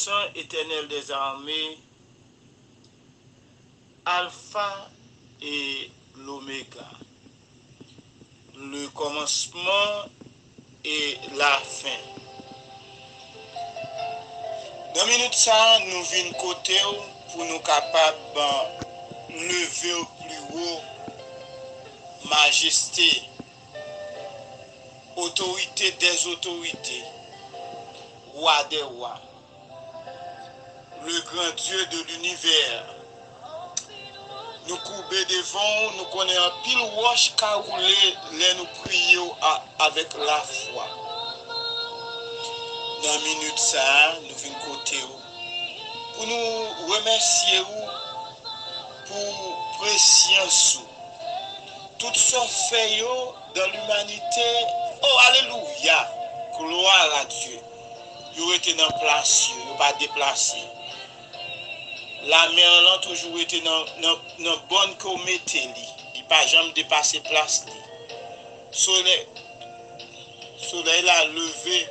Tout-Puissant, Éternel des armées, Alpha et l'Oméga, le commencement et la fin. Dans minute ça, nous venons côté pour nous capables lever au plus haut majesté, autorité des autorités, roi des rois, le grand Dieu de l'univers. Nous courber devant, nous connaissons un pile roche qu'a roulé, nous prions avec la foi. Dans une minute ça, nous venons côté pour nous remercier pour préscience. Tout ce fait dans l'humanité, oh alléluia, gloire à Dieu. Vous été dans place, vous pas déplacé. La mer là toujours été dans bonne commété li. Il pas jamais dépassé place li. Soleil la levé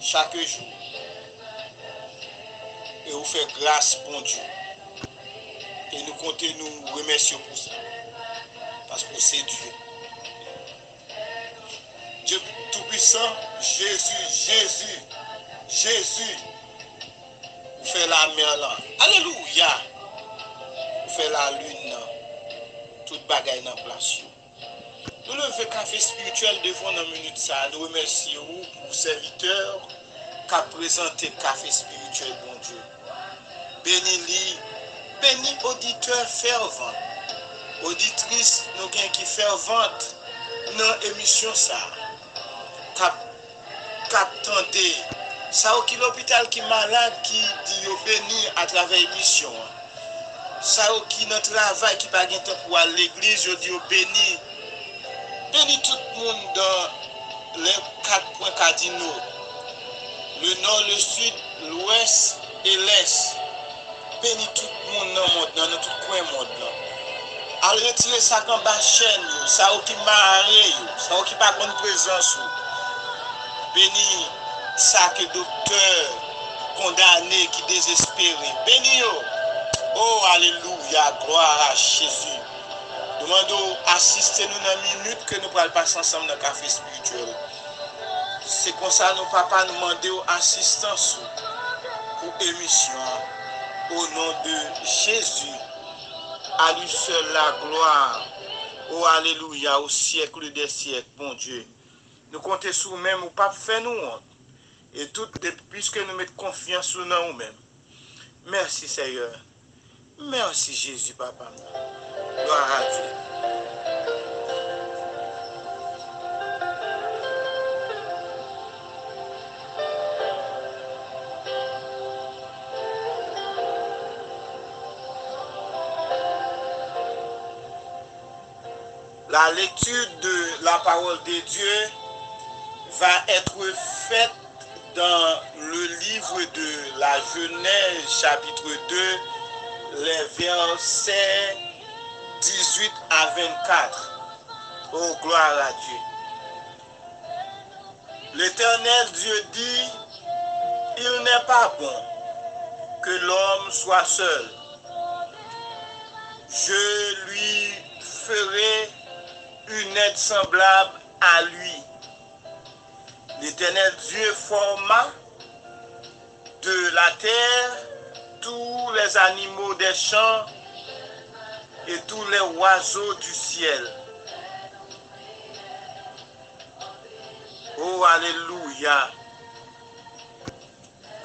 chaque jour. Et vous fait grâce bon Dieu. Et nous comptons nous remercier pour ça. Parce que c'est Dieu. Dieu Tout-Puissant, Jésus. Vous faites la mer là. Alléluia. Vous faites la lune là. Toute bagaille dans place. Nous levons café spirituel devant nos minutes ça. Nous remercions pour serviteurs qui ont présenté café spirituel, bon Dieu. Bénis-les. Bénis auditeurs fervents. Auditrices, nous avons qui ferventes dans l'émission ça. Qu'attendez. Ça qui l'hôpital qui est malade qui dit béni à travers l'émission. Ça qui notre travail qui pas de temps pour aller à l'église, je dis béni. Bénis tout le monde dans les 4 points cardinaux. Le nord, le sud, l'ouest et l'est. Bénis tout le monde dans notre coin monde. Al retirer ça comme bas chaîne, ça qui marre, ça qui pas bonne présence. Bénis ça que docteur condamné qui désespéré. Bénis. Oh alléluia, gloire à Jésus. Demandons assister-nous dans la minute que nous pourrons passer ensemble dans le café spirituel. C'est comme ça nos papas nous demandent assistance pour émission. Au nom de Jésus, à lui seul la gloire. Oh alléluia, au siècle des siècles, bon Dieu. Nous comptons sur nous-mêmes ou pas faire nous honte. Et tout, puisque nous mettons confiance sur nous-mêmes. Merci Seigneur. Merci Jésus, Papa. Gloire à Dieu. La lecture de la parole de Dieu va être faite dans le livre de la Genèse, chapitre 2, les versets 18 à 24. Oh, gloire à Dieu. L'Éternel Dieu dit, il n'est pas bon que l'homme soit seul. Je lui ferai une aide semblable à lui. L'Éternel Dieu forma de la terre tous les animaux des champs et tous les oiseaux du ciel. Oh, alléluia.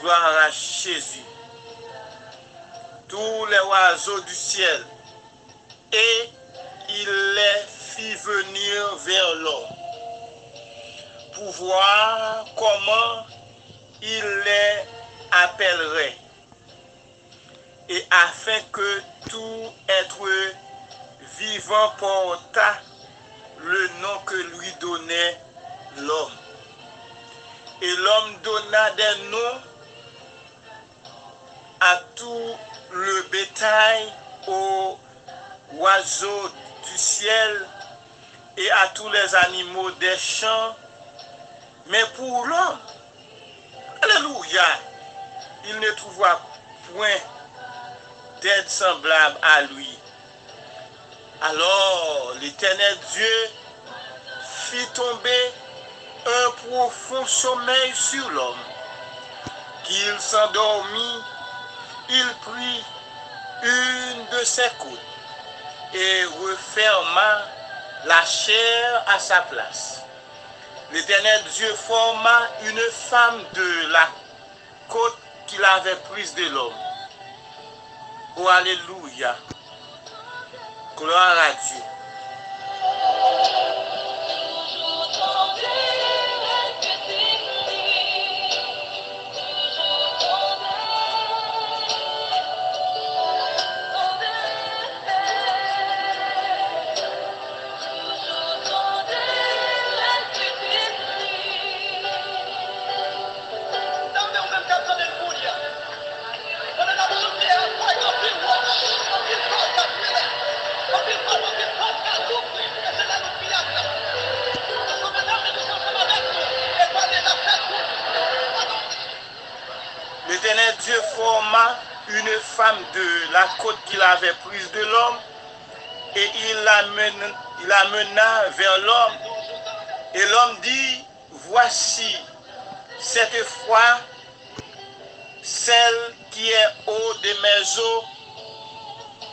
Gloire à Jésus. Tous les oiseaux du ciel. Et il les fit venir vers l'homme pour voir comment il les appellerait, et afin que tout être vivant portât le nom que lui donnait l'homme. Et l'homme donna des noms à tout le bétail, aux oiseaux du ciel et à tous les animaux des champs. Mais pour l'homme, Alléluia. Il ne trouvera point d'aide semblable à lui. Alors l'Éternel Dieu fit tomber un profond sommeil sur l'homme. Qu'il s'endormit, il prit une de ses côtes et referma la chair à sa place. L'Éternel Dieu forma une femme de la côte qu'il avait prise de l'homme. Oh, alléluia. Gloire à Dieu. L'Éternel Dieu forma une femme de la côte qu'il avait prise de l'homme et il l'amena vers l'homme. Et l'homme dit, voici cette fois celle qui est haut de mes os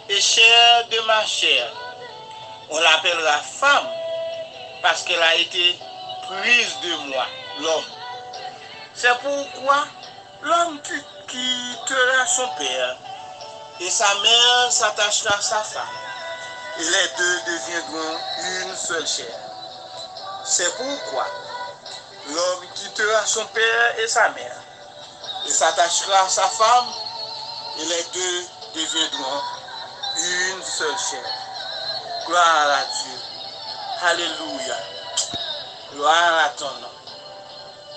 et chair de ma chair. On l'appellera femme parce qu'elle a été prise de moi, l'homme. C'est pourquoi l'homme quittera son père et sa mère s'attachera à sa femme. Et les deux deviendront une seule chair. C'est pourquoi l'homme quittera son père et sa mère et s'attachera à sa femme et les deux deviendront une seule chair. Gloire à Dieu. Alléluia. Gloire à ton nom.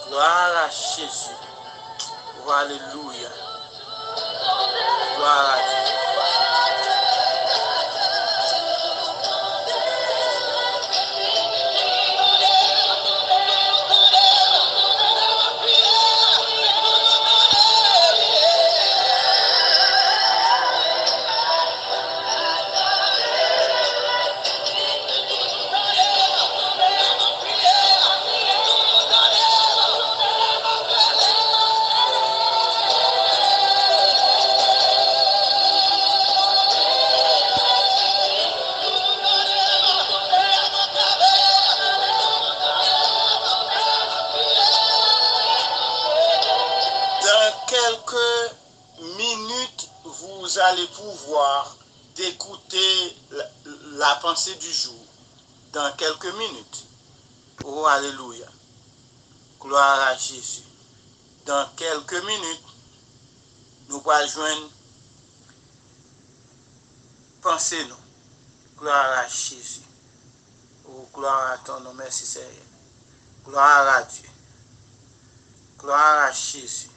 Gloire à Jésus. Oh, alléluia. Gloire à Dieu. Quelques minutes, vous allez pouvoir d'écouter la pensée du jour. Dans quelques minutes. Oh, alléluia. Gloire à Jésus. Dans quelques minutes, nous allons joindre pensée nous. Gloire à Jésus. Oh, gloire à ton nom. Merci Seigneur. Gloire à Dieu. Gloire à Jésus.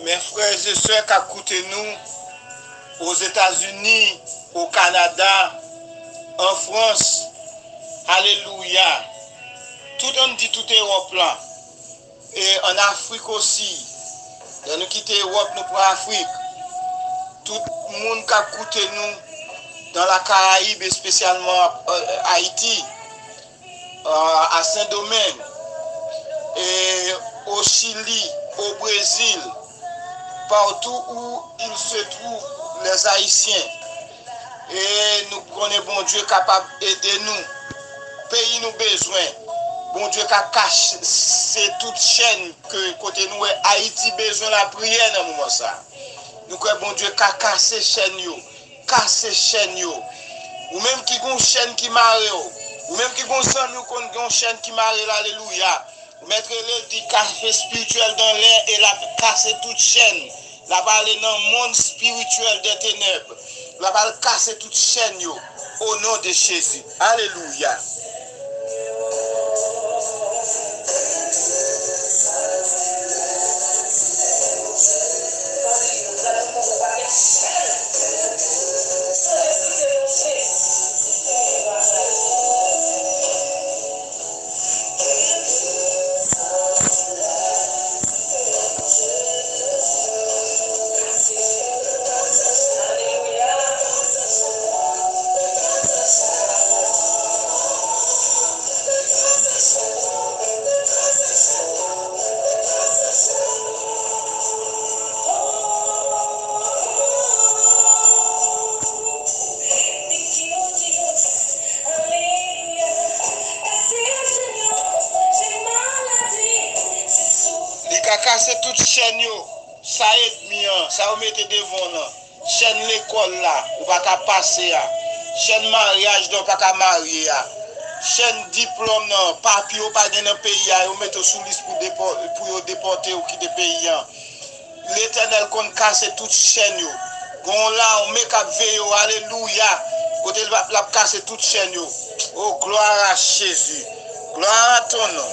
Mes frères et sœurs qui écoutent nous aux États-Unis, au Canada, en France, alléluia. Tout on dit tout est au plan. en Afrique aussi. Nous quitter l'Europe, nous pour l'Afrique. Tout le monde qui a écouté nous dans la Caraïbe, et spécialement Haïti, à Saint-Domingue, et au Chili, au Brésil, partout où il se trouve, les Haïtiens. Et nous connaissons bon Dieu capable d'aider nous. Pays nous besoin. Bon Dieu qui a caché toute chaîne que côté nous Haïti besoin la prière dans le moment ça. Nous croyons bon Dieu qui a cassé chaîne yo, cassé chaîne yo. Ou même qui gon chaîne qui marre ou même qui gon sang nous gon chaîne qui marre alléluia. Mettre le dit café spirituel dans l'air et la casser toute chaîne. La parler dans le monde spirituel des ténèbres. La balle casser toute chaîne yo au nom de Jésus. Alléluia. Casser toute chaîne yo, ça aide bien, ça vous mettez devant là. Chaîne l'école là, ou pas qu'à passer là. Chaîne mariage donc pas qu'à marier là. Chaîne diplôme non, papier ou pas dans le pays là, vous mettez sous liste pour déporter ou quitter le pays là. L'Éternel qu'on casse toute chaîne yo. Gon là on met qu'à veiller, alléluia. Côté la casser toute chaîne yo. Oh gloire à Jésus. Gloire à ton nom.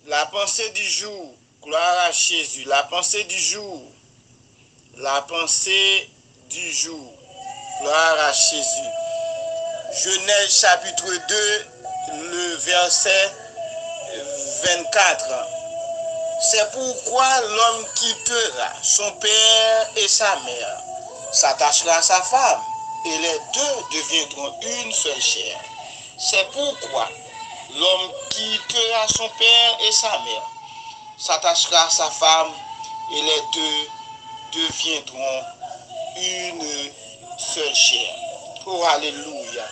La pensée du jour, gloire à Jésus, la pensée du jour, gloire à Jésus. Genèse chapitre 2, le verset 24. C'est pourquoi l'homme quittera son père et sa mère, s'attachera à sa femme, et les deux deviendront une seule chair. C'est pourquoi l'homme quittera son père et sa mère, s'attachera à sa femme, et les deux deviendront une seule chair. Oh, alléluia.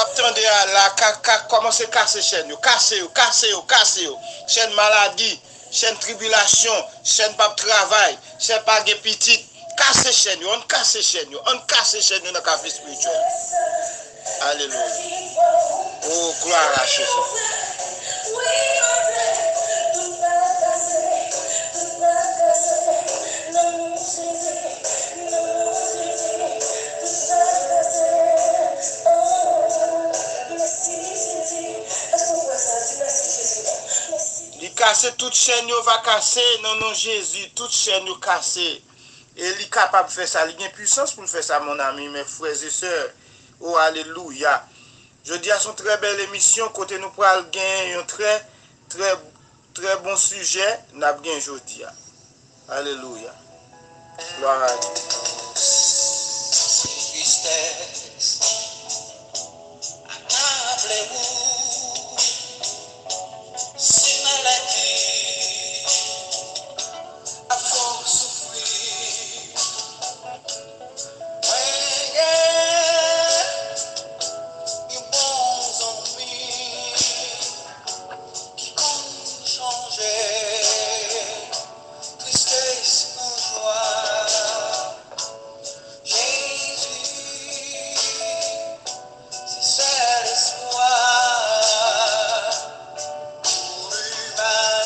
Attendez à la commencer à casser chaîne, casser. Chaîne maladie, chaîne tribulation, chaîne pas de travail, chaîne pas de petite. Casser chaîne, on casse chaîne dans le café spirituel. Alléluia. Oh, gloire à Jésus. Casser toute chaîne, va casser, non, Jésus, toute chaîne, casser. Et il est capable de faire ça, il a une puissance pour faire ça, mon ami, mes frères et sœurs. Oh, alléluia. Je dis à son très belle émission, côté nous pour gagner un très bon sujet, nous avons gagné aujourd'hui. Alléluia. Gloire à Dieu. Rappelez-vous, si maladie, à force souffrir, ouais, et bons ennuis qui comptent changer, tristesse en joie. Jésus, c'est l'espoir pour l'humanité.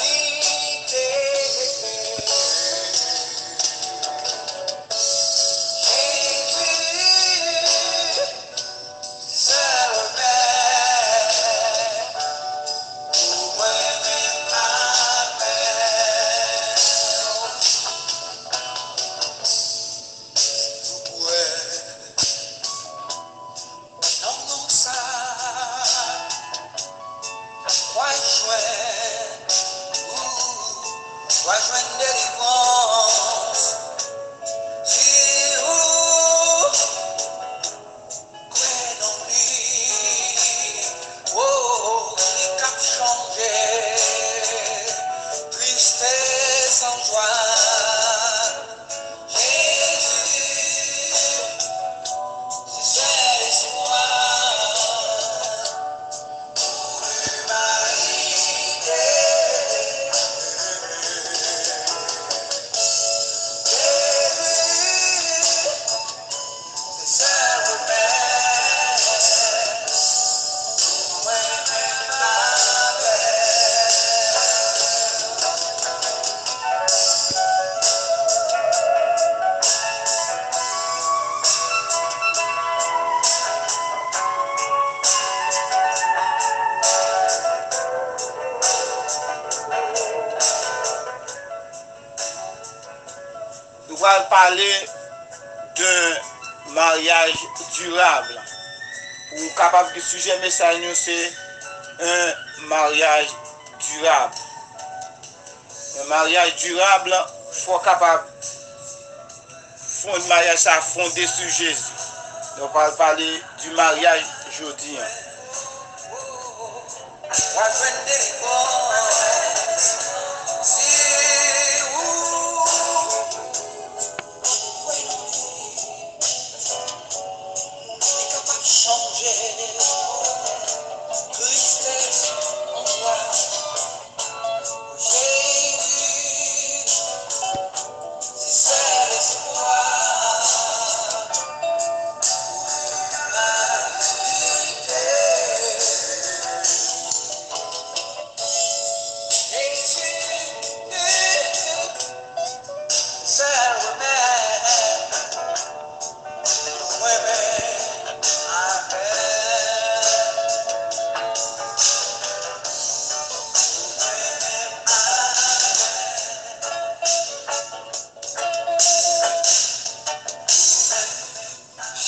Jésus, c'est le remède pour moi-même amen. Vous pouvez non, non, ça, rejoindre délivrance. Si vous croyez en lui, oh, les cap changer, tristesse en joie. Jésus, c'est l'espoir pour l'humanité. Nous allons parler d'un mariage durable. Pour capable de sujet message nous c'est un mariage durable. Un mariage durable, faut capable fondre mariage ça fondé sur Jésus. Nous allons parler du mariage aujourd'hui.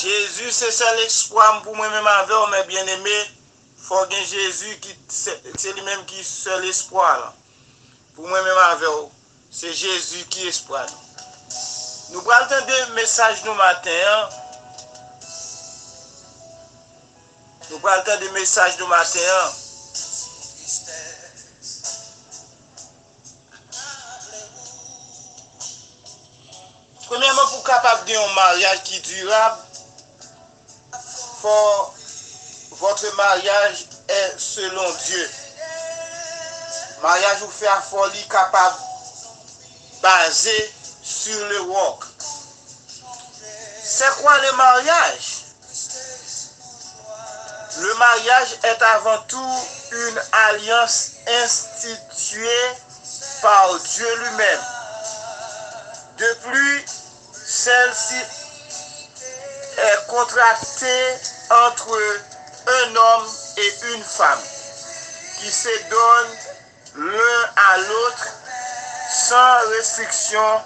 Jésus, c'est ça l'espoir pour moi-même avec mes bien-aimés. Il faut que Jésus, c'est lui-même qui est seul espoir. Pour moi-même avec vous, c'est Jésus qui est espoir. Nous allons entendre un message nous matin. Nous allons entendre un message nous matin. Premièrement, pour capable d'un mariage qui est durable, votre mariage est selon Dieu. Mariage vous fait à folie capable basé sur le roc. C'est quoi le mariage? Le mariage est avant tout une alliance instituée par Dieu lui-même. De plus, celle-ci est contractée entre un homme et une femme qui se donnent l'un à l'autre sans restriction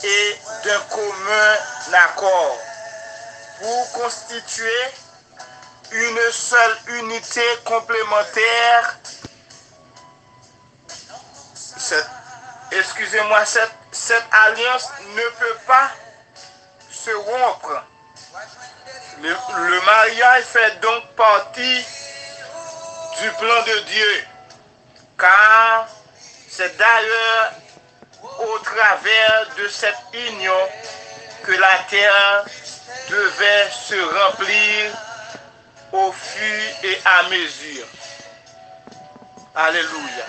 et d'un commun accord pour constituer une seule unité complémentaire. Excusez-moi, cette alliance ne peut pas se rompre. Le mariage fait donc partie du plan de Dieu. Car c'est d'ailleurs au travers de cette union que la terre devait se remplir au fur et à mesure. Alléluia.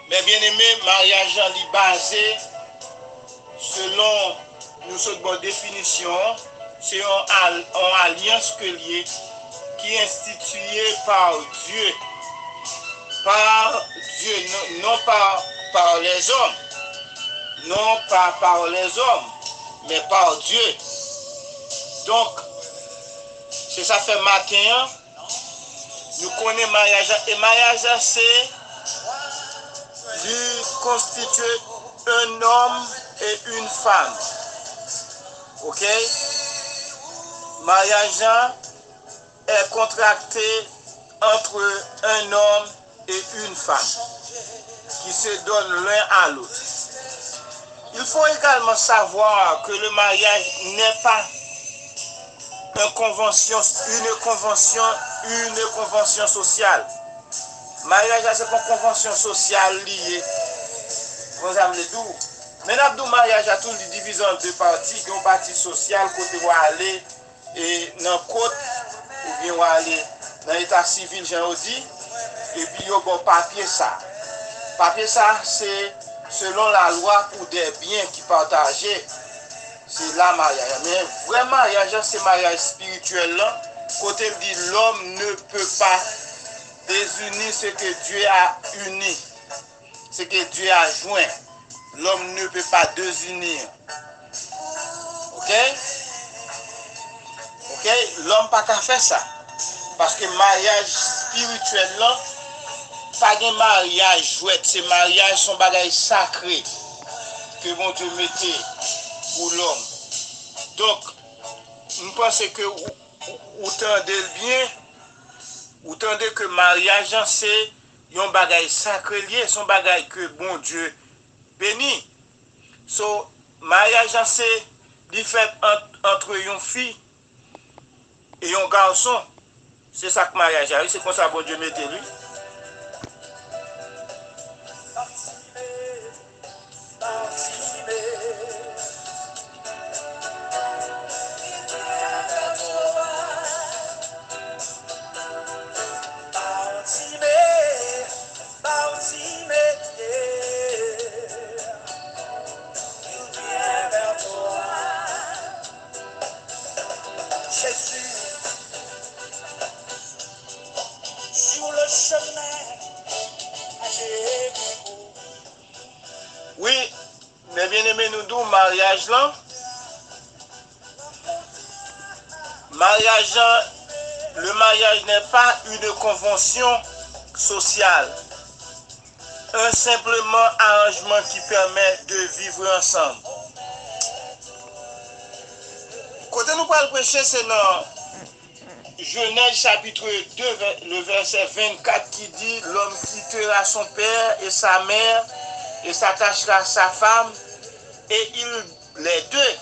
Mais bien aimé, mariage est basé selon nous bonne définition, c'est une alliance que liée qui est instituée par Dieu. Par Dieu, non par les hommes. Non pas par les hommes, mais par Dieu. Donc, c'est ça fait matin, nous connaissons mariage. Et mariage, c'est constituer un homme et une femme. Ok? Mariage est contracté entre un homme et une femme qui se donnent l'un à l'autre. Il faut également savoir que le mariage n'est pas une convention sociale. Mariage, c'est une convention sociale liée. Vous avez le tout. Mais le mariage a tout divisé en deux parties. Il y a une partie sociale, côté où aller, et dans le côté, ou bien où aller dans l'état civil, j'ai dit. Et puis il y a un papier ça. Papier ça, c'est selon la loi pour des biens qui partagés. C'est la mariage. Mais vrai mariage, c'est mariage spirituel là. Côté dit l'homme ne peut pas désunir ce que Dieu a uni. Ce que Dieu a joint. L'homme ne peut pas désunir. Ok? Ok? L'homme n'a pas faire ça. Parce que mariage spirituel là, pas de mariage jouet, c'est mariage son bagage sacré que bon Dieu mettait pour l'homme. Donc, je pense que vous tendez bien, vous tendez que mariage c'est un bagage sacré lié, son bagage que bon Dieu bénit. So, mariage c'est li fait entre une fille et un garçon. C'est ça que mariage a, c'est comme ça bon Dieu mettait lui. Oui, mais bien aimé nous deux mariage là. Le mariage n'est pas une convention sociale. Un simplement arrangement qui permet de vivre ensemble. Quand nous parlons prêcher, c'est dans Genèse chapitre 2, le verset 24 qui dit l'homme quittera son père et sa mère et s'attachera à sa femme et les deux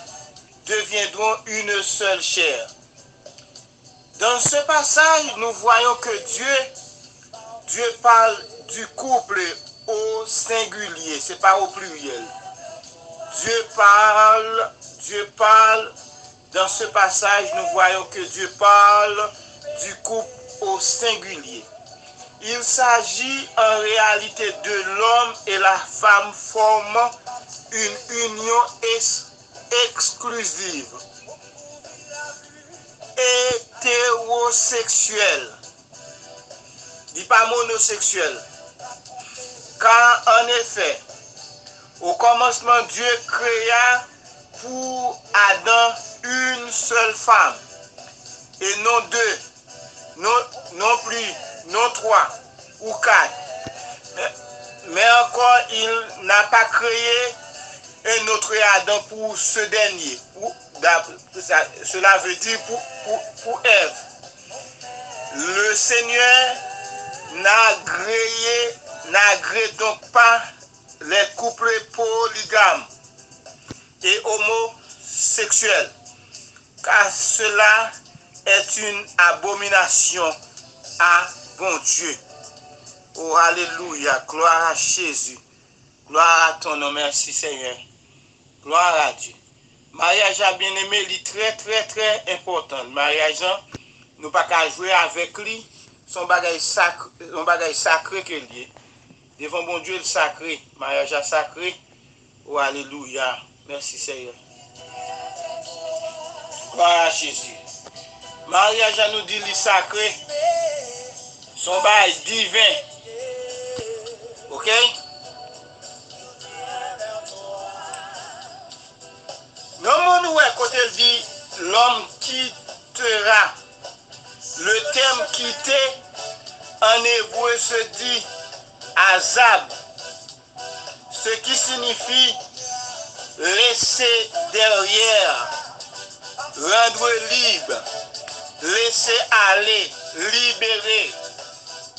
deviendront une seule chair. Dans ce passage, nous voyons que Dieu parle du couple au singulier, c'est pas au pluriel. Dieu parle, dans ce passage, nous voyons que Dieu parle du couple au singulier. Il s'agit en réalité de l'homme et la femme formant une union exclusive, hétérosexuelle, dit pas monosexuelle. Car en effet, au commencement, Dieu créa pour Adam une seule femme et non deux, non plus non 3 ou 4. Mais encore, il n'a pas créé un autre Adam pour ce dernier. Cela veut dire pour Ève. Le Seigneur n'agrée donc pas les couples polygames et homosexuels, car cela est une abomination à bon Dieu. Oh, alléluia, gloire à Jésus, gloire à ton nom, merci Seigneur, gloire à Dieu. Mariage à bien-aimé, il est très, très, très important. Le mariage, nous ne pouvons pas jouer avec lui, son bagage sacré que lié. Devant bon Dieu, le sacré, mariage à sacré, oh, alléluia, merci Seigneur. Gloire à Jésus. Mariage à nous dit le sacré, son bail divin. Ok? Non, nous, quand elle dit l'homme quittera, le terme quitter en hébreu se dit azab, ce qui signifie laisser derrière, rendre libre, laisser aller, libérer.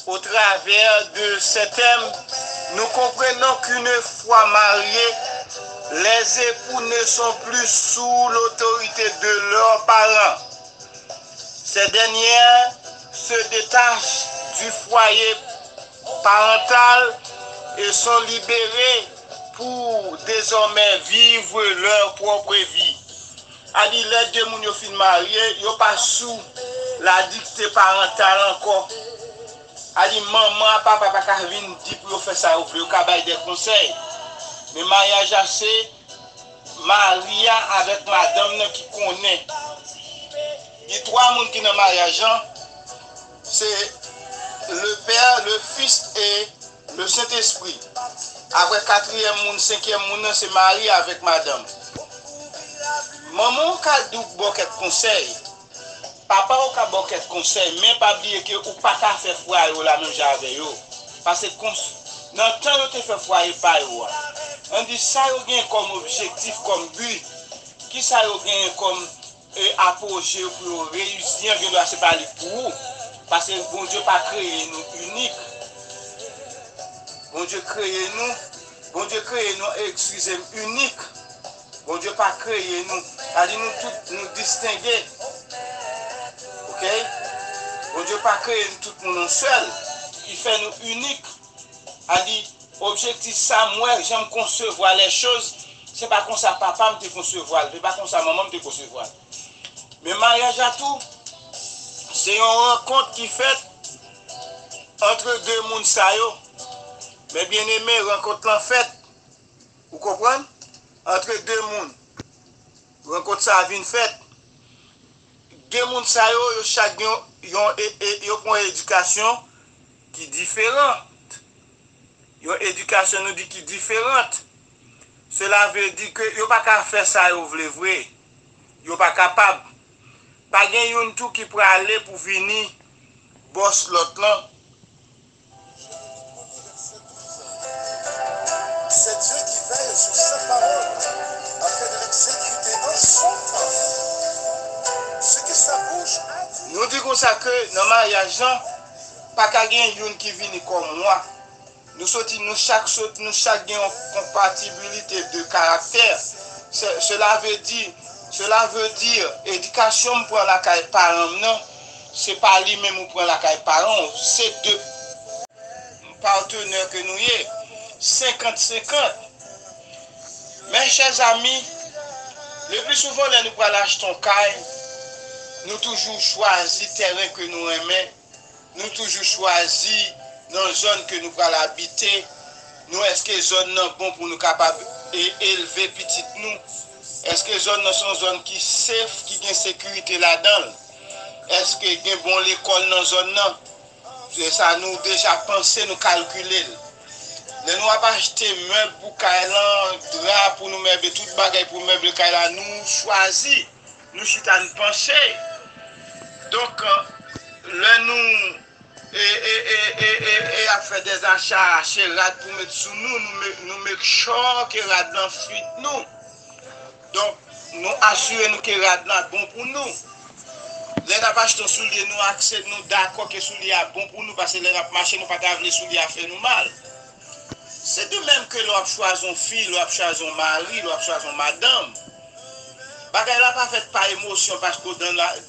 Au travers de ce thème, nous comprenons qu'une fois mariés, les époux ne sont plus sous l'autorité de leurs parents. Ces dernières se détachent du foyer parental et sont libérées pour désormais vivre leur propre vie. A-dit les deux moun yo fin mariés, yo pas sous la dictée parentale encore. A dit maman, papa, pas vinn dit pour faire ça, ou pour bay des conseils. Mais mariage c'est Maria avec madame qui connaît. Il y a 3 personnes qui sont dans mariage, c'est le Père, le Fils et le Saint-Esprit. Après 4e monde, 5e monde, c'est Marie avec madame. Maman ka dou boket conseil. Papa ou ka boket conseil, mais pas oublier que ou pas ka faire foyer la même avec yo. Parce que dans le temps où tu fais foyer par yo. On dit ça yo gain comme objectif, comme but. Qui ça yo gain comme apogée pour réussir, je dois se parler pour vous. Parce que bon Dieu pas créé nous unique. Bon Dieu créé nous, excusez, unique. Bon Dieu pas créé nous, c'est-à-dire nous tous nous distinguer. Ok? Bon Dieu pas créé nous tous nous seul. Il fait nous uniques. C'est-à-dire, objectif ça, moi, j'aime concevoir les choses. C'est pas comme ça papa me concevoir, c'est pas comme ça maman me concevoir. Mais mariage à tout, c'est une rencontre qui fait entre deux mondes ça yo. Mais bien aimé, rencontre en fait. Vous comprenez? Entre deux mondes. Rencontre ça vient fait. Deux mondes ça yo, chacun yon une éducation qui est différente. Une éducation nous dit qui est différente. Cela veut dire que yo pas qu'à faire ça yo vle vrai. Yo pas capable. Pas gen yon tout qui pour aller pour venir boss l'autre là. C'est Dieu qui veille sur sa parole afin de l'exécuter en son temps. Ce que sa bouche a dit. Nous disons ça que dans le mariage, pas qu'à gen yon qui vient comme moi. Nous sortons, nous chaque une compatibilité de caractère. Cela veut dire, éducation pour la caille parent, non, c'est pas lui-même qui prend la caille parent, c'est deux partenaires que nous y est. 50-50. Mes chers amis, le plus souvent, nous prenons acheter ton caille, nous toujours choisissons le terrain que nous aimons, nous toujours choisissons dans la zone que nous allons habiter. Nous, est-ce que les zones sont bonnes pour nous capables d'élever petit nous? Est-ce que les zones sont zones qui safe, qui ont sécurité là-dedans? Est-ce que y a bon l'école dans la zone? Ça nous déjà pensé, nous calculer. Nous n'avons pas acheté meubles pour Kailan, drap pour nous meubler, tout bagaille pour meubler Kailan. Nous choisissons, nous chitons pencher. Donc, là nous et a fait des achats chez Rad pour mettre sous nous mettre sure que Rad dans fuite nous. Donc, nous assurons que Rad là bon pour nous. Les n'a pas acheté soulier nous accès nous d'accord que soulier est bon pour nous parce que les n'a marché nous pas les soulier a fait nous mal. C'est de même que l'on choisit une fille, l'on choisit un mari, l'on choisit une madame. Bagay la pas fait par émotion parce que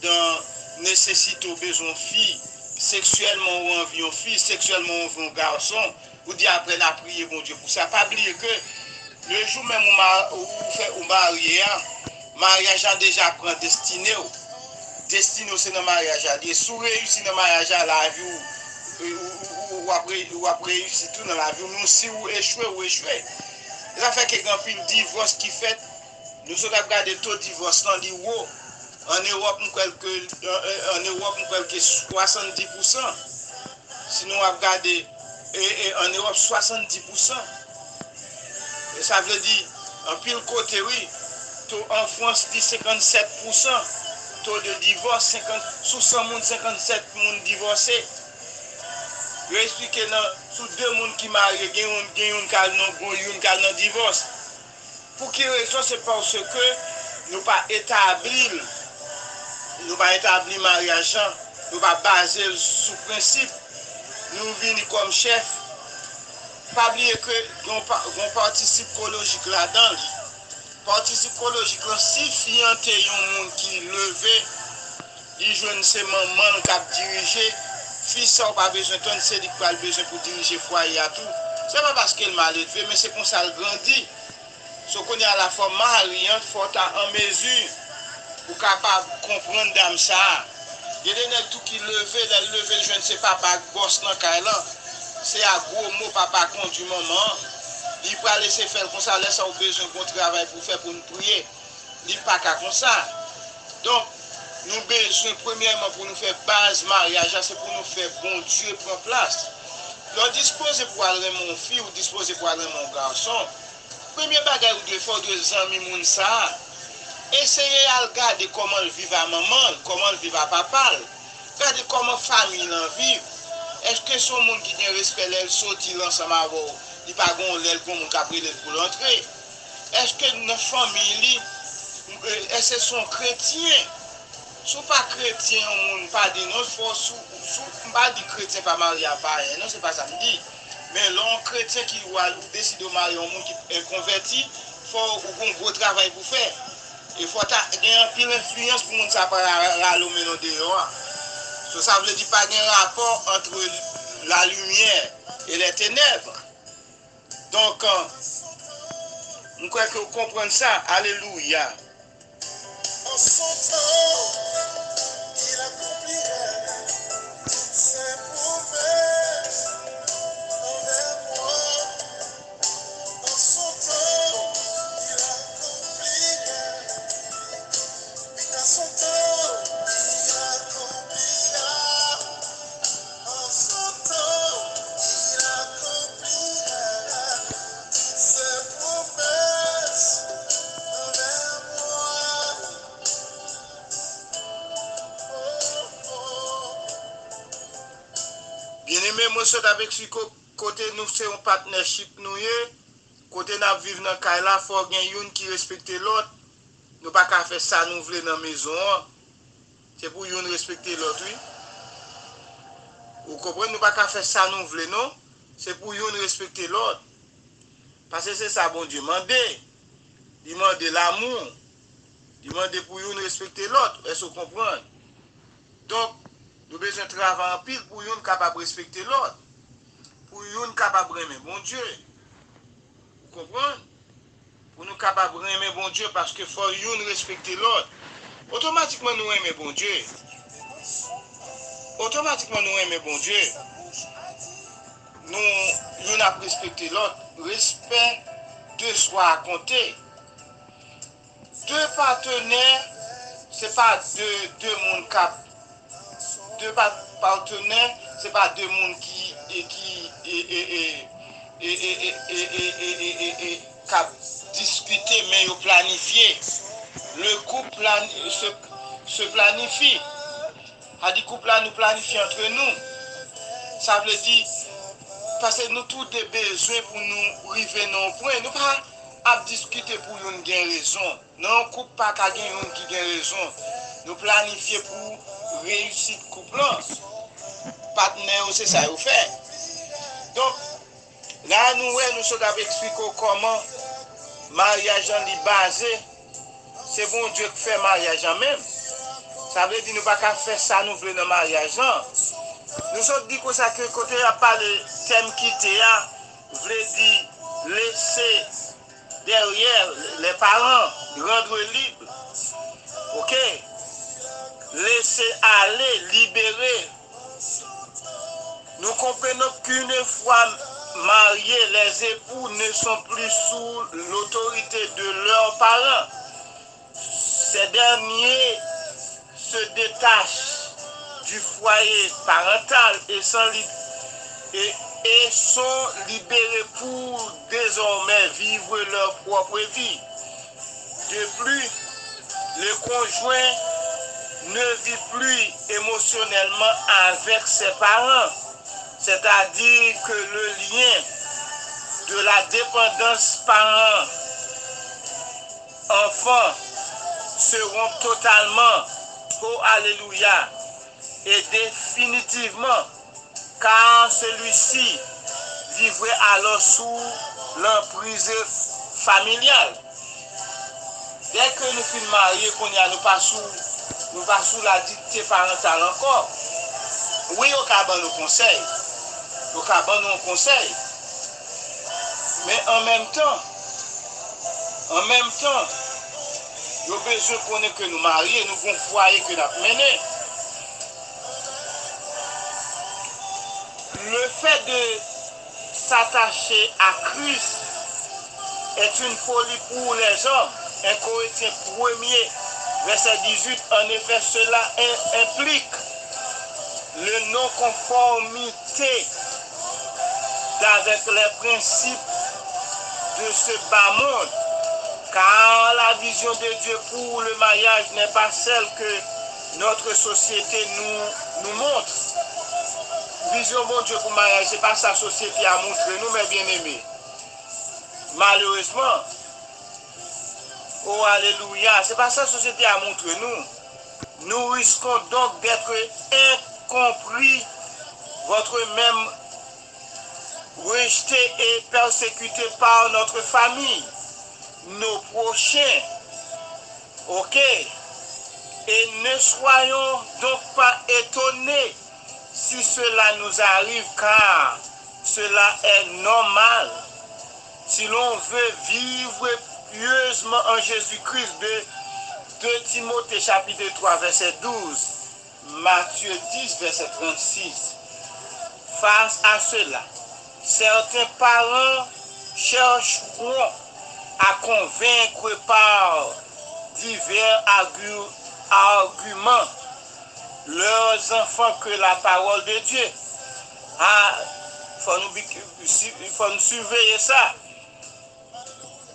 dans nécessité ou besoin de fille, sexuellement ou envie de fille, sexuellement ou envie de garçon, ou dit après à prier bon Dieu pour ça. Pas oublier que le jour même où vous faites un mariage a déjà pris destiné. Destiné c'est dans le mariage. Et si vous réussissez dans le mariage, la vie ou après réussir tout dans la vie, nous si vous échouez. Ça fait que quand il divorce qui fait, nous sommes regardé le taux de divorce dans les hauts. En Europe, nous quelque 70%. Si nous regardons en Europe 70%. Et ça veut dire, en pile côté, oui, en France, dit 57%. Taux de divorce, sous 100 personnes, 57 personnes divorcées. Je explique que sous 2 personnes qui marient, il y a un divorce. Pour quelle raison? C'est parce que nous pas établir mariage, nous pas baser sous principe. Nous venons comme chef. Pas oublier que nous partie psychologique là-dedans. Partie psychologique, si fiante un monde qui levé, il jeune c'est maman qui a dirigé, fils ça pas besoin de c'est dit pas besoin pour diriger foyer à tout. C'est pas parce qu'elle mal élevé, mais c'est comme ça elle grandit. Ce qu'on est à la fois mariante, faut être en mesure pour capable comprendre dame ça. Il y a des gens tout qui levé, je ne sais pas, pas boss dans Kailan. C'est à gros mot papa conduit maman. Il va laisser faire comme ça, laisse au besoin de travail pour faire pour nous prier. Il n'est pas comme ça. Donc, nous besoin premièrement pour nous faire base mariage, c'est pour nous faire bon Dieu prendre place. Donc, disposer pour aller mon fille ou disposer pour aller mon garçon. Premier bagage ou deux fois deux amis moun ça. Essayez à regarder comment elle vit à maman, comment elle vit à papa. Regardez comment famille en vit. Est-ce que son monde qui a respect elle sorti ensemble avec il pas gon l'aile pour mon capri pour l'entrée. Est-ce que notre famille est-ce que sont chrétiens? Si pas chrétien, on pas de notre force pas de chrétien pas marié à pareil, non c'est pas ça me dit. Mais l'homme chrétien qui décide de marier un monde qui est converti, il faut un gros travail pour faire. Il faut gagner un pile d'influence pour nous ça pas rallumer nos dehors. Ça veut dire pas un rapport entre la lumière et les ténèbres. Donc, nous croyons que vous comprenez ça. Alléluia. En son temps, il accomplira ses promesses envers moi. En son temps, il accomplira. À son temps, il accomplira. En son temps, il accomplira ses promesses envers moi. Bien-aimé, moi, je suis avec ce côté, nous, c'est un partnership, nous, côté, nous vivons dans le cas là, il faut qu'il y ait une qui respecte l'autre. Nous ne pouvons pas faire ça, nous voulons dans la maison. C'est pour une respecter l'autre, oui. Vous comprenez, nous ne pouvons pas faire ça, nous voulons, non. C'est pour une respecter l'autre. Parce que c'est ça, bon Dieu, demander. Demander l'amour. Demander pour une respecter l'autre. Est-ce que vous comprenez? Donc, nous avons besoin de travailler en pile pour une capable de respecter l'autre. Pour une capable de aimer bon Dieu. Vous comprenez? Pour nous capables d'aimer bon Dieu parce que faut une respecter l'autre. Automatiquement nous aimer bon Dieu. Automatiquement nous aimer bon Dieu. Nous avons respecté l'autre. Respect de soi à compter. Deux partenaires, ce n'est pas deux mondes cap. Deux partenaires, ce n'est pas deux mondes qui cap discuter mais planifier. Le couple se planifie. A dit couple là nous planifie entre nous. Ça veut dire, parce que nous tous des besoins pour nous arriver non point. Nous pas à discuter pour une raison. Non, coupe pas qu'à une qui a raison. Nous planifier pour réussir le couple. Partenaire, c'est ça vous fait. Donc, là, nous sommes expliquer comment mariage est basé. C'est bon Dieu qui fait mariage en même. Ça veut dire que nous ne pouvons pas faire ça, nous voulons dans le mariage. Nous avons dit que ça, que côté a parlé thème quitter, voulait dire laisser derrière les parents, rendre libre. Ok? Laisser aller, libérer. Nous comprenons qu'une fois mariés, les époux ne sont plus sous l'autorité de leurs parents. Ces derniers se détachent du foyer parental et sont libérés pour désormais vivre leur propre vie. De plus, le conjoint ne vit plus émotionnellement avec ses parents, c'est-à-dire que le lien de la dépendance parent-enfant se rompt totalement, oh alléluia, et définitivement, car celui-ci vivrait alors sous l'emprise familiale. Dès que nous sommes mariés, nous pas sous la dictée parentale encore. Oui, au cas nous conseil. Au cas nous conseil. Mais en même temps, nous avons besoin que nous mariés, nous avons foyer que nous avons mené. Le fait de s'attacher à Christ est une folie pour les hommes. 1 Corinthiens 1er, verset 18, en effet, cela implique le non-conformité avec les principes de ce bas monde, car la vision de Dieu pour le mariage n'est pas celle que notre société nous montre. Vision de Dieu pour le mariage, ce n'est pas sa société à montrer nous, mes bien-aimés. Malheureusement, oh alléluia, ce n'est pas sa société à montrer nous. Nous risquons donc d'être incompris, votre même rejeté et persécuté par notre famille, nos prochains. Ok? Et ne soyons donc pas étonnés si cela nous arrive, car cela est normal. Si l'on veut vivre pieusement en Jésus-Christ, de Timothée chapitre 3, verset 12, Matthieu 10, verset 36. Face à cela, certains parents chercheront à convaincre par divers arguments leurs enfants que la parole de Dieu. Il faut nous surveiller ça.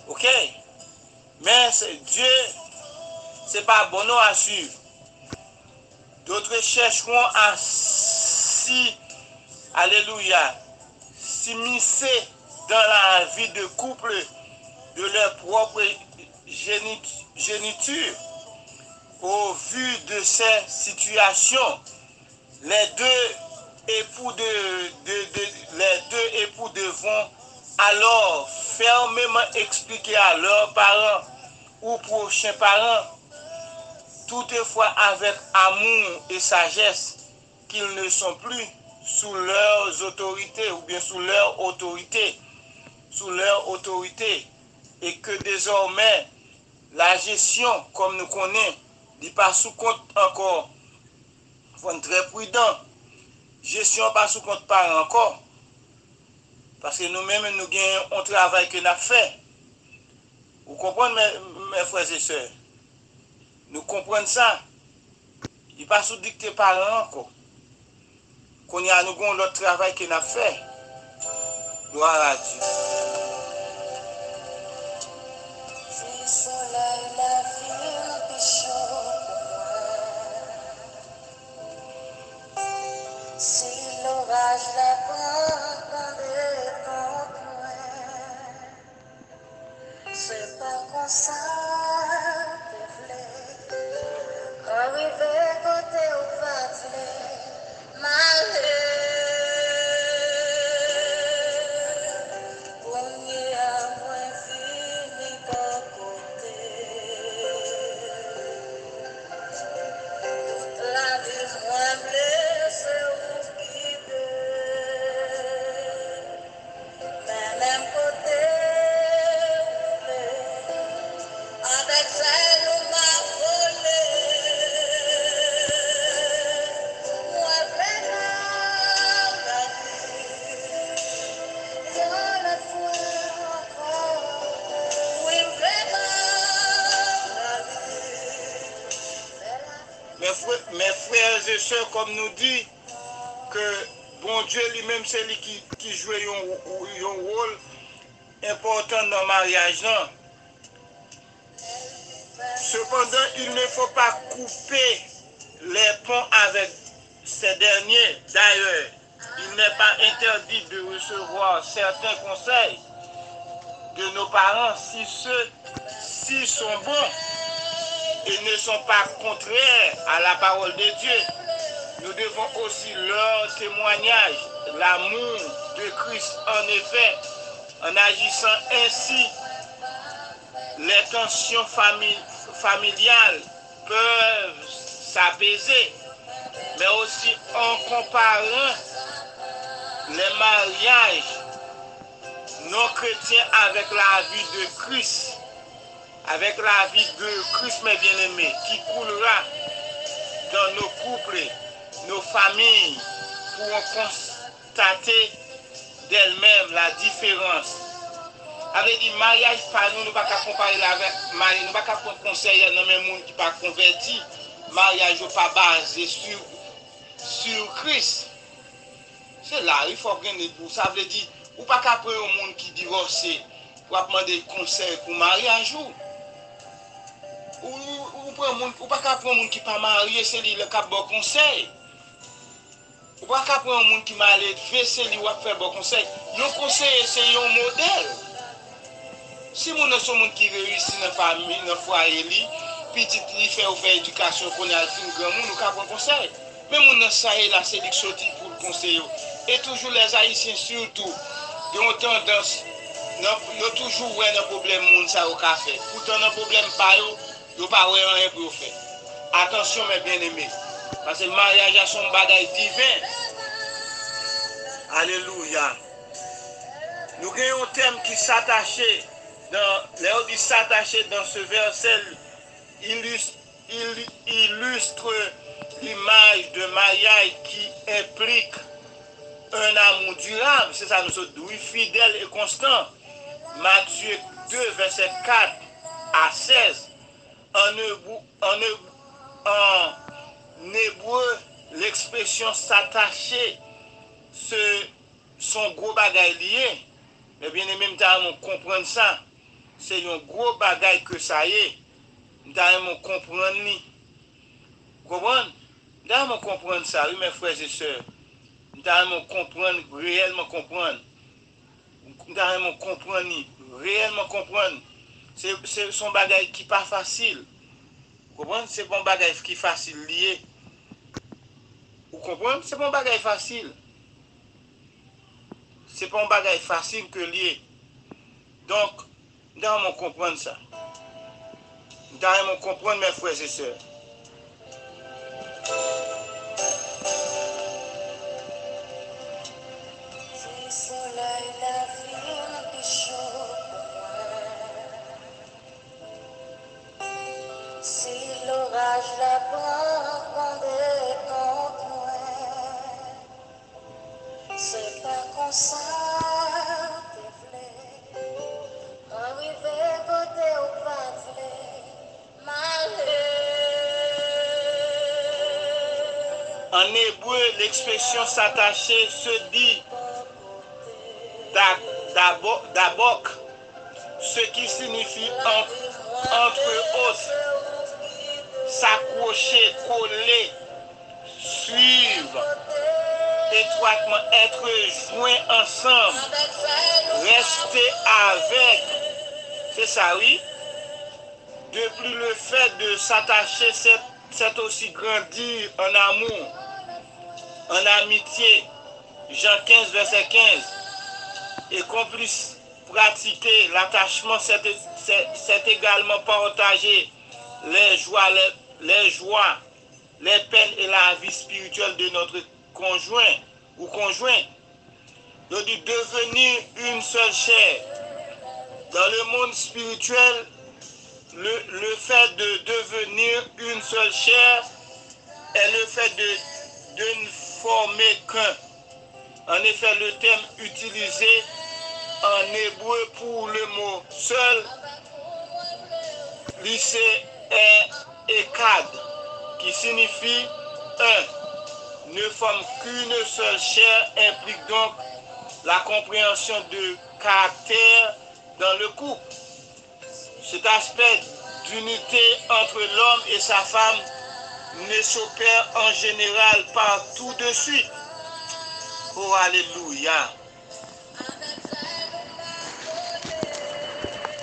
Ok? Mais Dieu, c'est pas bon à suivre. D'autres chercheront à alléluia, s'immiscer dans la vie de couple de leur propre géniture. Au vu de ces situations, les deux époux devront alors fermement expliquer à leurs parents ou prochains parents, toutefois avec amour et sagesse, qu'ils ne sont plus sous leurs autorités ou bien sous leur autorité, et que désormais la gestion, comme nous connaissons, n'est pas sous compte encore. Il faut être très prudent. Gestion pas sous compte parents encore. Parce que nous-mêmes, nous avons un travail que nous avons fait. Vous comprenez, mes frères et sœurs? Nous comprenons ça. Il n'est pas sous dicté parents encore. Qu'on y a nous avons l'autre travail que nous avons fait. Gloire à Dieu. Si l'on l'orage la prend des temps. C'est pas comme ça que voulais. Arrivé côté au pas malheur. Poigné à moins fini par côté. La vie moins blessée ou quittée. Mais même côté. Avec celle où m'a volé, moi vraiment la vie, dans la foi encore, oui vraiment la vie. Mes frères et sœurs, comme nous dit, que bon Dieu lui-même, c'est lui qui joue un rôle important dans le mariage. Non? Cependant, il ne faut pas couper les ponts avec ces derniers. D'ailleurs, il n'est pas interdit de recevoir certains conseils de nos parents si ceux-ci sont bons et ne sont pas contraires à la parole de Dieu. Nous devons aussi leur témoignage l'amour de Christ. En effet, en agissant ainsi, les tensions familiales peuvent s'apaiser, mais aussi en comparant les mariages non chrétiens avec la vie de Christ, mes bien-aimés, qui coulera dans nos couples, nos familles, pourront constater d'elles-mêmes la différence. Avec dit mariage par nous, ne pas comparer avec mariage, nous ne pas prendre conseil dans même monde qui pas converti. Mariage n'est pas basé sur Christ. C'est là, il faut gagner pour ça. Veut dire, ou pas prendre un monde qui divorce pour demander conseil pour mariage ou pas prendre un monde qui pas marié, c'est lui le cap bon conseil. Ou pas prendre un monde qui mal élevé, c'est lui qui fait bon conseil. Un conseil, c'est un modèle. Si nous sommes gens qui réussissent dans la famille, dans le foyer, petit li fait éducation, qu'on a un grand monde, nous avons un conseil. Mais nous sommes là, c'est des sorties pour le conseil. Et toujours les Haïtiens, surtout, ils ont tendance, ils ont toujours un problème, moun ça au café. Pourtant, un problème pas ils n'ont pas rien pour faire. Attention, mes bien-aimés, parce que le mariage a son bagage divin. Alléluia. Nous avons un thème qui s'attachait. Léo dit s'attacher dans ce verset illustre l'image de mariage qui implique un amour durable. C'est ça, nous sommes fidèles et constants. Matthieu 2, verset 4 à 16. En hébreu, l'expression s'attacher, son gros bagage lié. Mais bien aimé, nous comprendre ça. C'est un gros bagage que ça y est. Nous devons comprendre. Vous comprenez? Nous devons comprendre ça, oui, mes frères et sœurs. Nous devons comprendre, réellement comprendre. Nous devons comprendre, réellement comprendre. C'est son bagage qui n'est pas facile. Vous comprenez? C'est bon bagage qui est facile lié. Vous comprenez? C'est bon bagage facile. C'est pas un bagage facile que lié. Donc, nous devons comprendre ça. Nous devons comprendre, mes frères et sœurs. Si le soleil, la vie, qui chaud pour moi. Si l'orage, la prend des contre moi. C'est pas comme ça que voulais. Arrivé côté au pas malheur. En hébreu, l'expression s'attacher se dit d'abok, ce qui signifie entre os, s'accrocher, coller, suivre, étroitement, être joints ensemble, rester avec. C'est ça, oui. De plus, le fait de s'attacher, c'est aussi grandir en amour, en amitié. Jean 15, verset 15. Et qu'on puisse pratiquer l'attachement, c'est également partager les joies, les peines et la vie spirituelle de notre conjoint ou conjoint. Donc, devenir une seule chair. Dans le monde spirituel, le fait de devenir une seule chair est le fait de ne former qu'un. En effet, le terme utilisé en hébreu pour le mot seul, lycée est ekad, qui signifie un. Ne forme qu'une seule chair implique donc la compréhension de caractère dans le couple. Cet aspect d'unité entre l'homme et sa femme ne s'opère en général pas tout de suite. Oh, alléluia.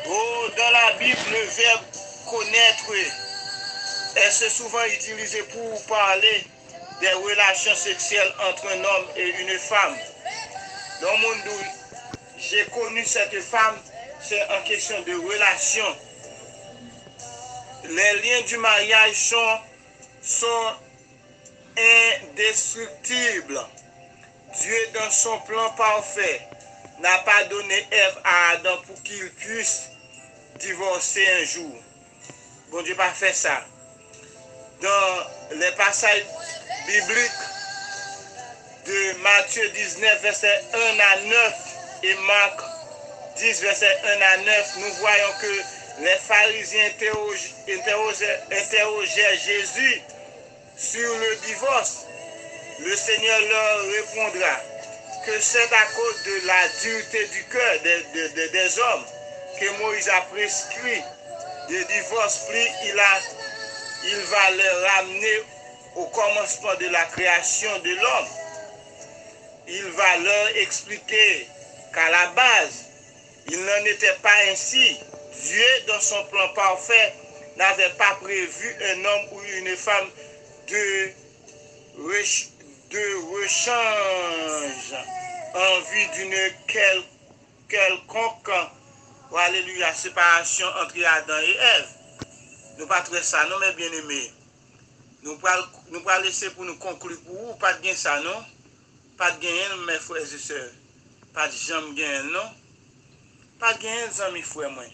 Oh, dans la Bible, le verbe connaître est souvent utilisé pour parler des relations sexuelles entre un homme et une femme. Dans mon monde où j'ai connu cette femme, c'est en question de relation. Les liens du mariage sont indestructibles. Dieu, dans son plan parfait, n'a pas donné Ève à Adam pour qu'il puisse divorcer un jour. Bon Dieu n'a pas fait ça. Dans les passages bibliques de Matthieu 19, verset 1 à 9 et Marc 10, verset 1 à 9, nous voyons que les pharisiens interrogeaient Jésus sur le divorce. Le Seigneur leur répondra que c'est à cause de la dureté du cœur des hommes que Moïse a prescrit le divorce, puis il va les ramener au commencement de la création de l'homme. Il va leur expliquer qu'à la base, il n'en était pas ainsi. Dieu, dans son plan parfait, n'avait pas prévu un homme ou une femme de rechange en vue d'une quelconque, alléluia, séparation entre Adam et Ève. Nous ne pas très ça, non, mes bien-aimés. Nous ne pas laisser pour nous conclure pour vous, pas de gain ça, non? Pas de gain, mes frères et sœurs. Pas de jambe gain, non? Pas de gain, amis frères, moi.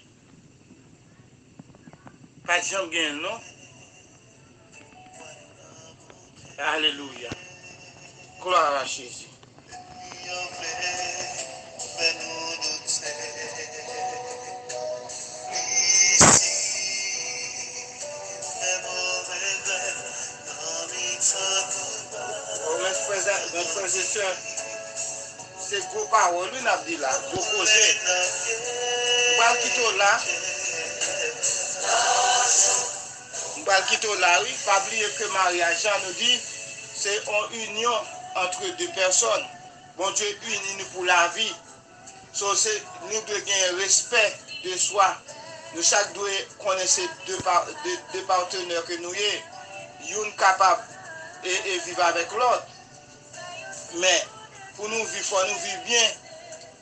Pas de jambe gain, non? Alléluia. Gloire à Jésus. Mes frères et sœurs, c'est gros parole, lui n'a dit là, gros projet. On va quitter là. On va quitter là, oui. Pas oublier que mariage, nous dit, c'est une union entre deux personnes. Bon Dieu unit nous pour la vie. So, nous devons gagner respect de soi. Nous chaque doit connaître deux partenaires que nous sommes. Une capable et vivre avec l'autre. Mais pour nous vivre, il faut nous vivre bien.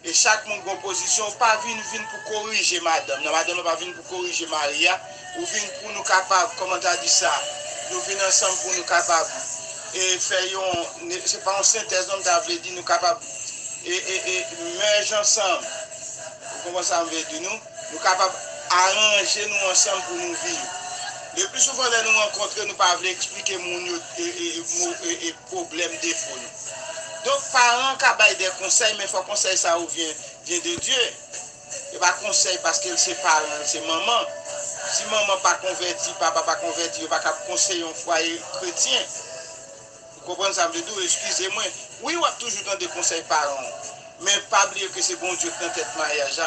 Et chaque monde en position, pas venir pour corriger madame. Non, madame n'a pas venir pour corriger Maria. Ou venir pour nous capables, comment tu as dit ça? Nous venons ensemble pour nous capables. Et faisons, c'est pas une synthèse, nous avons dit nous capables. Et merger ensemble. Vous comprenez ça veut dire nous? Nous capables arranger nous ensemble pour nous vivre. Le plus souvent, nous rencontrons, nous ne pouvons pas expliquer nos problèmes, défauts. Donc, parents qui ont des conseils, mais il faut que conseil ça vient de Dieu. Il pas conseil parce que c'est parents, c'est maman. Si maman pas converti, papa pas converti, il ne va pas conseiller un foyer chrétien. Vous comprenez ça? Excusez-moi. Oui, on a toujours dans des conseils parents. Mais pas oublier que c'est bon Dieu qui a tête mariage.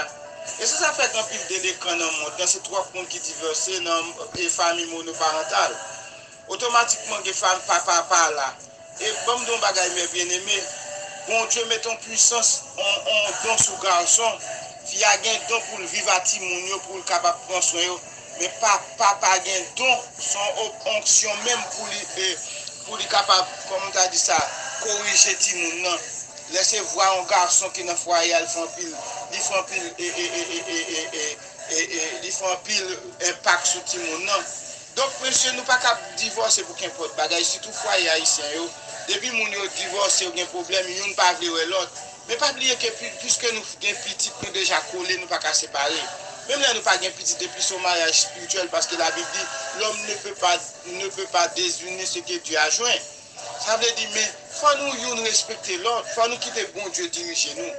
Et ça fait un pile de l'écran dans le monde. Dans ces trois points qui divorcent dans les familles monoparentales. Automatiquement, les femmes, papa, là. Et comme nous, bagaille, mes bien-aimés, bon Dieu met en puissance en don sous garçon, fille a gen don pour le vivre à Timoun yo, pour le capable prendre soin yo, mais papa gen don son onction même pour lui capable, comme tu as dit ça, corriger Timoun nan. Laissez voir un garçon qui dans foyer, il fait un pile impact sur Timoun nan. Donc, monsieur, nous pas qu'à divorcer pour qu'importe bagage. Si tout foyer haïtien, depuis que nous divorcé, il y a un problème, nous ne pas vouloir l'autre. Mais pas oublier que puisque nous avons petit, nous déjà collés, nous pas qu'à séparer. Même là, nous pas un petit depuis son mariage spirituel, parce que la Bible dit l'homme ne peut pas désunir ce que Dieu a joint. Ça veut dire, mais il faut nous respecter l'autre, il faut nous quitter bon Dieu diriger nous.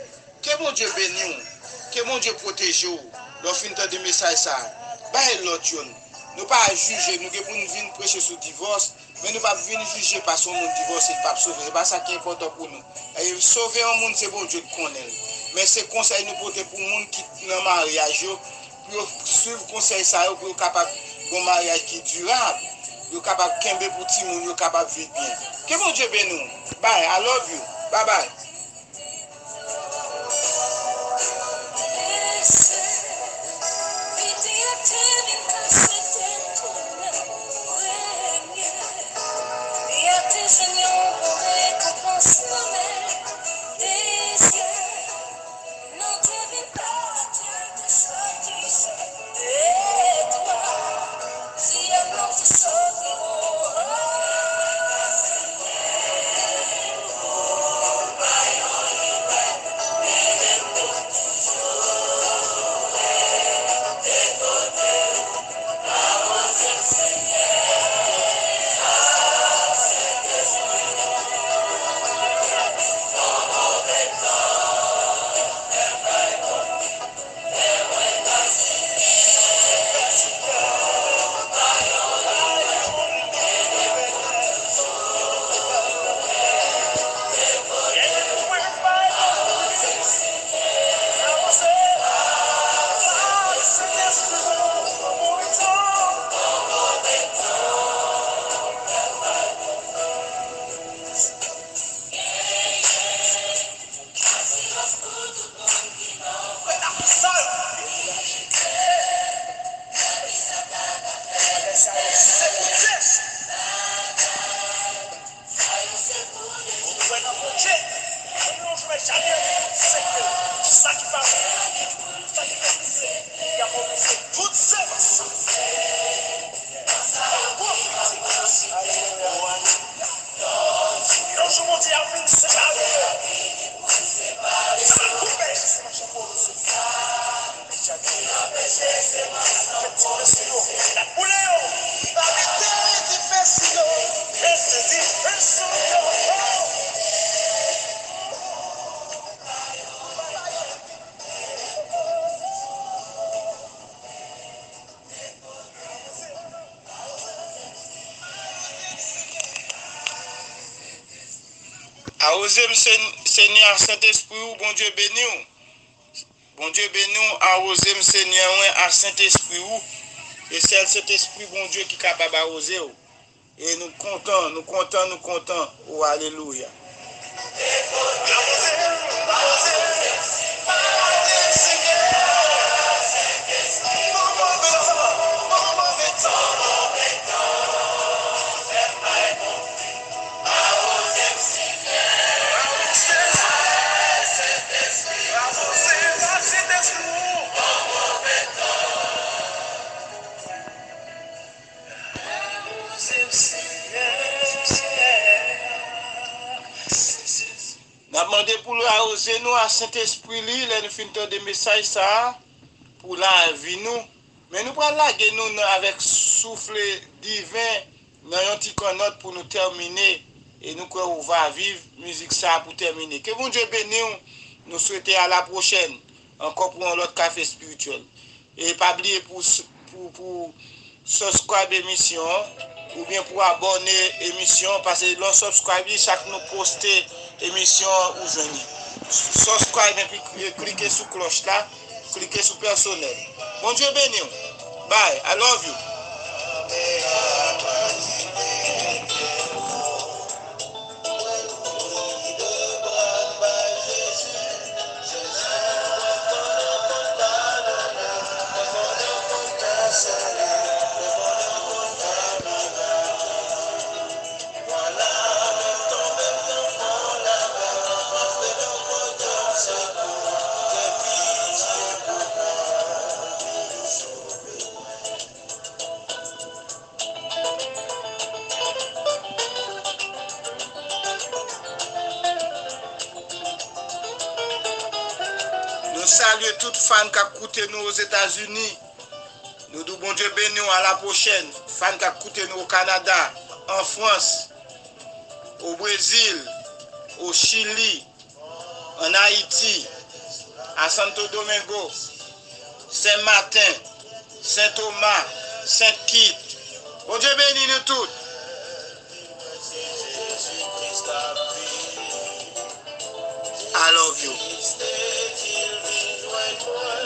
Que bon Dieu bénisse nous, que bon Dieu protège nous. Lorsqu'on entend des messages, ça, bah l'autre. Nous ne pas juger, nous devons venir prêcher sur le divorce, mais nous ne pas venir juger parce que nous divorce, il ne pas sauver. Ce n'est pas ça qui est important pour nous. Et sauver un monde, c'est bon Dieu qui connaît. Mais c'est conseil nous porter pour le monde qui est dans le mariage, pour suivre le conseil, pour être capable d'un mariage qui est durable, pour être capable de kembe pour tout le monde, pour être capable de vivre bien. Que bon Dieu bénisse nous. Bye, I love you. Bye bye. Arrosez Seigneur Saint-Esprit, bon Dieu béni. Bon Dieu béni, arrosez Seigneur à Saint-Esprit. Et c'est le Saint-Esprit, bon Dieu, qui est capable d'arroser. Et nous comptons. Oh, alléluia. Nous avons demandé pour arroser nous à Saint-Esprit, nous finissons des messages ça pour la vie nous. Mais nous prenons la nous avec souffle divin dans un petit note pour nous terminer. Et nous croyons qu'on va vivre musique ça pour terminer. Que bon Dieu bénisse nous souhaiter à la prochaine. Encore pour un autre café spirituel. Et pas oublier pour subscribe l'émission ou bien pour abonner l'émission parce que l'on subscribe chaque nous poster émission ou jeune. Subscribe et puis cliquez sur cloche là, cliquez sur personnel. Bon Dieu béni. Bye, I love you. saluons toutes fans qui écoutent nous aux États-Unis. Nous disons bon Dieu béni à la prochaine. Fans qui écoutent nous au Canada, en France, au Brésil, au Chili, en Haïti, à Santo Domingo, Saint-Martin, Saint-Thomas, Saint-Kitts. Bon Dieu béni nous toutes. I love you.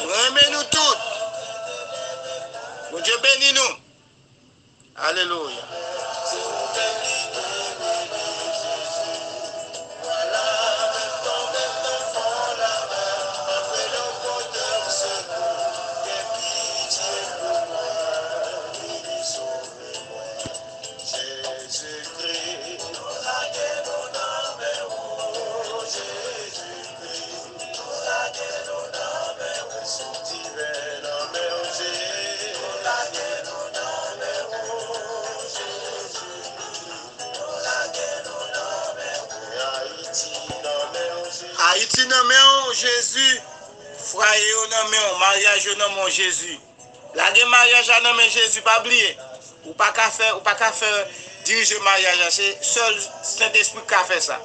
Nous aimons nous toutes. Bon Dieu bénis nous. Alléluia. Haïti nommé Jésus, frère nommé mariage nommé Jésus. La guerre mariage a nommé Jésus, pas oublier. Ou pas qu'à faire diriger mariage, c'est seul Saint-Esprit qui a fait ça.